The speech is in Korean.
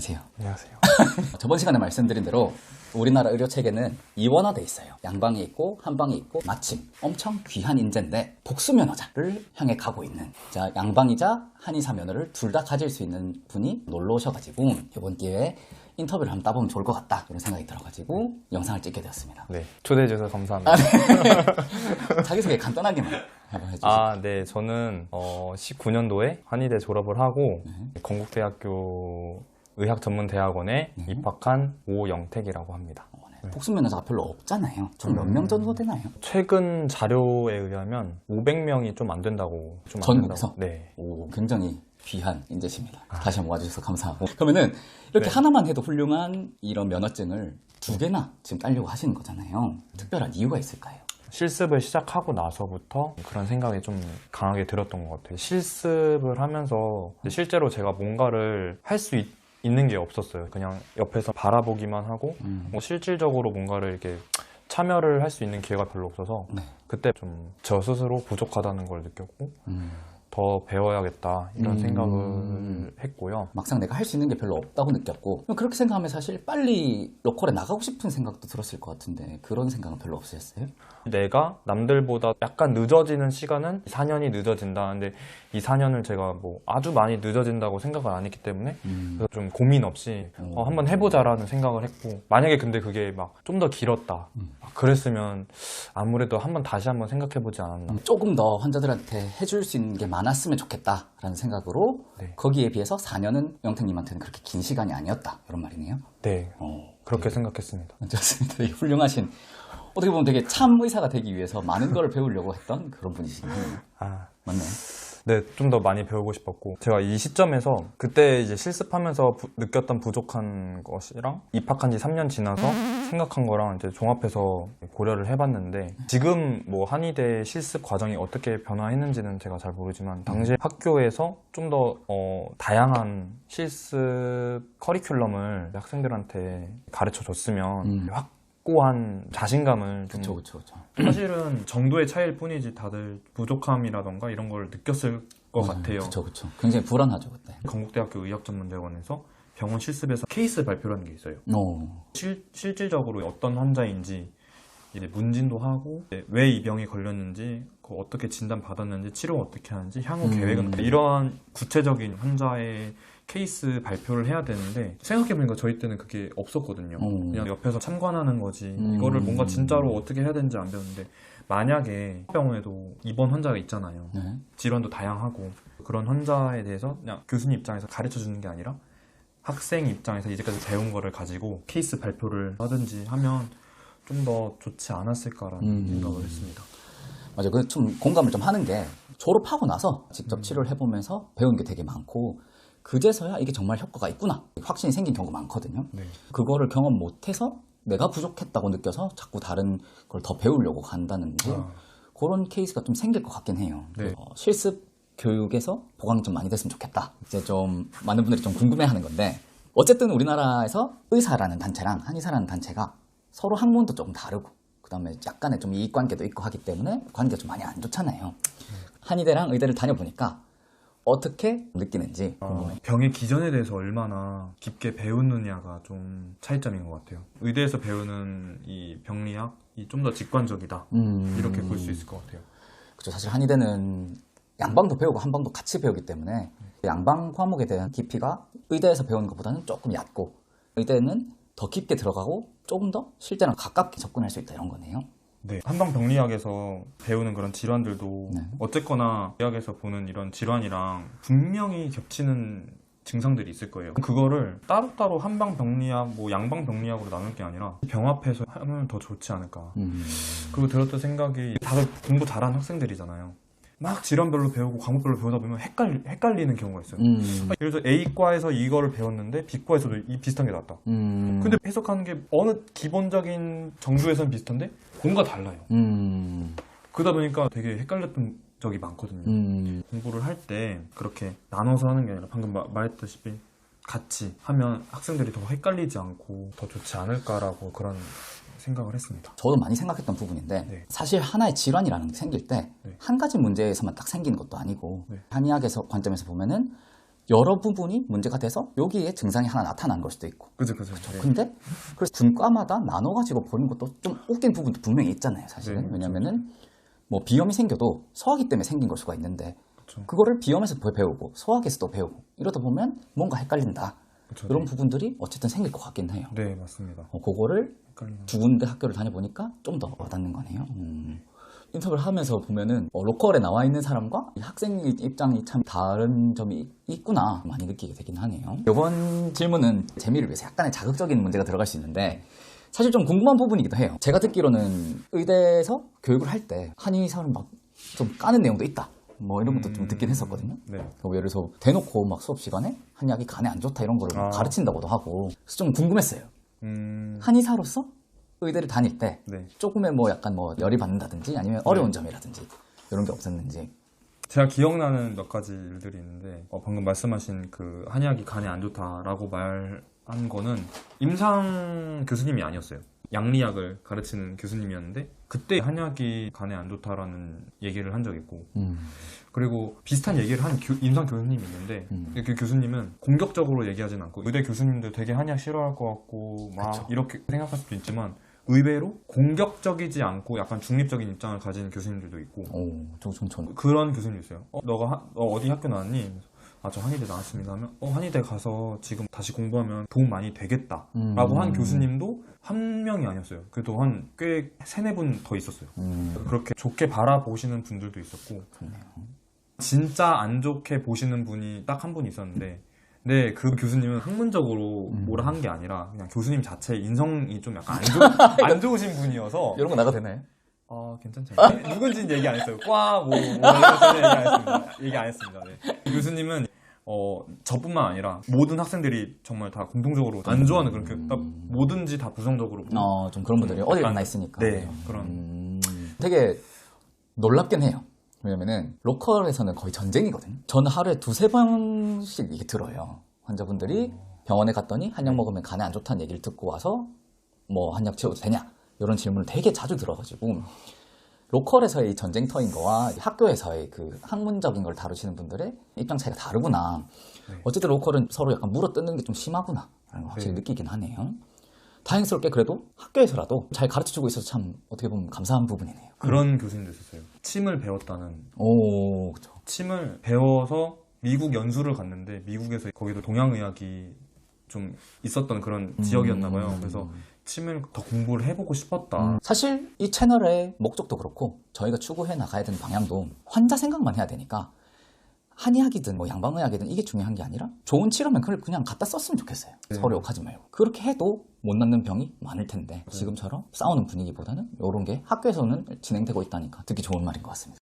안녕하세요. 안녕하세요. 저번 시간에 말씀드린 대로 우리나라 의료 체계는 이원화돼 있어요. 양방이 있고 한방이 있고 마침 엄청 귀한 인재인데 복수 면허자를 향해 가고 있는 자 양방이자 한의사 면허를 둘 다 가질 수 있는 분이 놀러 오셔가지고 이번 기회에 인터뷰를 한번 따보면 좋을 것 같다 이런 생각이 들어가지고 영상을 찍게 되었습니다. 네, 초대해 주셔서 감사합니다. 자기소개 간단하게만 한번 해주세요. 네, 저는 19년도에 한의대 졸업을 하고 건국대학교 의학전문대학원에 입학한 오영택이라고 합니다. 복수 면허자가 별로 없잖아요. 총 몇 명 정도 되나요? 최근 자료에 의하면 500명이 좀 안 된다고. 좀 안 전국에서? 된다고. 네. 오, 굉장히 귀한 인재십니다. 다시 한번 와주셔서 감사하고. 그러면은 이렇게 하나만 해도 훌륭한 이런 면허증을 두 개나 지금 따려고 하시는 거잖아요. 특별한 이유가 있을까요? 실습을 시작하고 나서부터 그런 생각이 좀 강하게 들었던 것 같아요. 실습을 하면서 실제로 제가 뭔가를 할 수 있는 게 없었어요. 그냥 옆에서 바라보기만 하고 뭐 실질적으로 뭔가를 이렇게 참여를 할 수 있는 기회가 별로 없어서 그때 좀 저 스스로 부족하다는 걸 느꼈고 더 배워야겠다 이런 생각을 했고요. 막상 내가 할 수 있는 게 별로 없다고 느꼈고 그렇게 생각하면 사실 빨리 로컬에 나가고 싶은 생각도 들었을 것 같은데 그런 생각은 별로 없으셨어요? 내가 남들보다 약간 늦어지는 시간은 4년이 늦어진다. 근데 이 4년을 제가 뭐 아주 많이 늦어진다고 생각을 안 했기 때문에 그래서 좀 고민 없이 한번 해보자라는 생각을 했고 만약에 근데 그게 막 좀 더 길었다. 그랬으면 아무래도 다시 한번 생각해보지 않았나. 조금 더 환자들한테 해줄 수 있는 게 많았으면 좋겠다라는 생각으로 거기에 비해서 4년은 영택님한테는 그렇게 긴 시간이 아니었다 이런 말이네요. 네, 그렇게 생각했습니다. 좋습니다. 되게 훌륭하신 어떻게 보면 되게 참 의사가 되기 위해서 많은 걸 배우려고 했던 그런 분이시네요. 맞네. 네, 좀 더 많이 배우고 싶었고 제가 이 시점에서 그때 이제 실습하면서 느꼈던 부족한 것이랑 입학한 지 3년 지나서 생각한 거랑 이제 종합해서 고려를 해봤는데 지금 뭐 한의대 실습 과정이 어떻게 변화했는지는 제가 잘 모르지만 당시 학교에서 좀 더 다양한 실습 커리큘럼을 학생들한테 가르쳐 줬으면 확고한 자신감을 좀 그쵸. 사실은 정도의 차이일 뿐이지 다들 부족함이라던가 이런 걸 느꼈을 것 같아요. 그쵸. 굉장히 불안하죠, 그때. 건국대학교 의학전문대학원에서 병원 실습에서 케이스 발표라는 게 있어요. 실질적으로 어떤 환자인지 이제 문진도 하고 왜 이 병이 걸렸는지 어떻게 진단받았는지 치료 어떻게 하는지 향후 계획은 이러한 구체적인 환자의 케이스 발표를 해야 되는데 생각해보니까 저희 때는 그게 없었거든요. 그냥 옆에서 참관하는 거지 이거를 뭔가 진짜로 어떻게 해야 되는지 안 배웠는데 만약에 병원에도 입원 환자가 있잖아요. 질환도 다양하고 그런 환자에 대해서 그냥 교수님 입장에서 가르쳐 주는 게 아니라 학생 입장에서 이제까지 배운 거를 가지고 케이스 발표를 하든지 하면 좀 더 좋지 않았을까라는 생각을 했습니다. 맞아요. 그 좀 공감을 좀 하는 게 졸업하고 나서 직접 치료를 해보면서 배운 게 되게 많고 그제서야 이게 정말 효과가 있구나 확신이 생긴 경우가 많거든요. 그거를 경험 못해서 내가 부족했다고 느껴서 자꾸 다른 걸 더 배우려고 간다는 게 그런 케이스가 좀 생길 것 같긴 해요. 실습 교육에서 보강이 좀 많이 됐으면 좋겠다. 이제 좀 많은 분들이 좀 궁금해하는 건데 어쨌든 우리나라에서 의사라는 단체랑 한의사라는 단체가 서로 학문도 조금 다르고 그 다음에 약간의 좀 이익관계도 있고 하기 때문에 관계가 좀 많이 안 좋잖아요. 한의대랑 의대를 다녀보니까 어떻게 느끼는지 궁금해요. 병의 기전에 대해서 얼마나 깊게 배우느냐가 좀 차이점인 것 같아요. 의대에서 배우는 이 병리학이 좀 더 직관적이다 이렇게 볼 수 있을 것 같아요. 그렇죠. 사실 한의대는 양방도 배우고 한방도 같이 배우기 때문에 양방 과목에 대한 깊이가 의대에서 배우는 것보다는 조금 얕고 의대는 더 깊게 들어가고 조금 더 실제랑 가깝게 접근할 수 있다 이런 거네요. 네, 한방병리학에서 배우는 그런 질환들도 어쨌거나 의학에서 보는 이런 질환이랑 분명히 겹치는 증상들이 있을 거예요. 그거를 따로따로 한방병리학, 뭐 양방병리학으로 나눌 게 아니라 병합해서 하면 더 좋지 않을까. 그리고 들었던 생각이 다들 공부 잘하는 학생들이잖아요. 막 질환별로 배우고 과목별로 배우다 보면 헷갈리는 경우가 있어요. 예를 들어서 A과에서 이거를 배웠는데 B과에서도 이 비슷한 게 나왔다. 근데 해석하는 게 어느 기본적인 정도에서는 비슷한데 뭔가 달라요. 그러다 보니까 되게 헷갈렸던 적이 많거든요. 공부를 할 때 그렇게 나눠서 하는 게 아니라 방금 말했다시피 같이 하면 학생들이 더 헷갈리지 않고 더 좋지 않을까라고 그런 생각을 했습니다. 저도 많이 생각했던 부분인데 사실 하나의 질환이라는 게 생길 때 한 가지 문제에서만 딱 생기는 것도 아니고 한의학에서 관점에서 보면은 여러 부분이 문제가 돼서 여기에 증상이 하나 나타난 걸 수도 있고. 그죠. 네. 근데 그래서 분과마다 나눠가지고 보는 것도 좀 웃긴 부분도 분명히 있잖아요, 사실은. 네, 왜냐면은 뭐 비염이 생겨도 소화기 때문에 생긴 걸 수가 있는데 그쵸. 그거를 비염에서 배우고 소화기에서도 배우고 이러다 보면 뭔가 헷갈린다. 그쵸, 이런 네. 부분들이 어쨌든 생길 것 같긴 해요. 네, 맞습니다. 그거를 헷갈리는. 두 군데 학교를 다녀보니까 좀 더 와닿는 거네요. 인터뷰를 하면서 보면은 로컬에 나와 있는 사람과 이 학생 입장이 참 다른 점이 있구나 많이 느끼게 되긴 하네요. 이번 질문은 재미를 위해서 약간의 자극적인 문제가 들어갈 수 있는데 사실 좀 궁금한 부분이기도 해요. 제가 듣기로는 의대에서 교육을 할 때 한의사를 막 좀 까는 내용도 있다. 뭐 이런 것도 좀 듣긴 했었거든요. 네. 예를 들어서 대놓고 막 수업 시간에 한약이 간에 안 좋다 이런 거를 아. 가르친다고도 하고 그래서 좀 궁금했어요. 음, 한의사로서 의대를 다닐 때 네. 조금의 뭐 약간 뭐 열이 받는다든지 아니면 어려운 점이라든지 이런 게 없었는지. 제가 기억나는 몇 가지 일들이 있는데 방금 말씀하신 그 한의학이 간에 안 좋다라고 말한 거는 임상 교수님이 아니었어요. 양리학을 가르치는 교수님이었는데 그때 한약이 간에 안 좋다라는 얘기를 한 적이 있고 그리고 비슷한 얘기를 한 임상 교수님이 있는데 그 교수님은 공격적으로 얘기하진 않고 의대 교수님들 되게 한약 싫어할 것 같고 막 그쵸. 이렇게 생각할 수도 있지만 의외로 공격적이지 않고 약간 중립적인 입장을 가진 교수님들도 있고 전 그런 교수님 있어요. 너 어디 학교 나왔니? 아, 저 한의대 나왔습니다 하면 한의대 가서 지금 다시 공부하면 도움 많이 되겠다 라고 한 교수님도 한 명이 아니었어요. 그래도 한 꽤 세네 분 더 있었어요. 그렇게 좋게 바라보시는 분들도 있었고 좋네요. 진짜 안 좋게 보시는 분이 딱 한 분 있었는데 근데 그 교수님은 학문적으로 뭐라 한 게 아니라 그냥 교수님 자체 인성이 좀 약간 안 좋으신 분이어서 이런 거 나가도 되나요? 괜찮죠. 누군지는 얘기 안 했어요. 이런 얘기 안 했습니다. 네. 그 교수님은 저뿐만 아니라 모든 학생들이 정말 다 공통적으로 안 좋아하는 그런 그러니까 뭐든지 다 부정적으로 좀 그런 분들이 어디 가나 있으니까. 네, 그런 되게 놀랍긴 해요. 왜냐면은 로컬에서는 거의 전쟁이거든요. 저는 하루에 2-3번씩 이게 들어요. 환자분들이 병원에 갔더니 한약 먹으면 간에 안 좋다는 얘기를 듣고 와서 뭐 한약 채워도 되냐 이런 질문을 되게 자주 들어가지고 로컬에서의 이 전쟁터인 거와 학교에서의 그 학문적인 걸 다루시는 분들의 입장 차이가 다르구나. 네. 어쨌든 로컬은 서로 약간 물어뜯는 게 좀 심하구나 라는 걸 확실히 느끼긴 하네요. 다행스럽게 그래도 학교에서라도 잘 가르쳐주고 있어서 참 어떻게 보면 감사한 부분이네요. 그런 교수님도 있었어요. 침을 배웠다는. 그쵸. 침을 배워서 미국 연수를 갔는데 미국에서 거기도 동양의학이 좀 있었던 그런 지역이었나 봐요. 그래서 침을 더 공부를 해보고 싶었다. 사실 이 채널의 목적도 그렇고 저희가 추구해 나가야 되는 방향도 환자 생각만 해야 되니까 한의학이든 뭐 양방의학이든 이게 중요한 게 아니라 좋은 치료면 그걸 그냥 갖다 썼으면 좋겠어요. 네. 서로 욕하지 말고. 그렇게 해도 못 낫는 병이 많을 텐데 지금처럼 싸우는 분위기보다는 이런 게 학교에서는 진행되고 있다니까 듣기 좋은 말인 것 같습니다.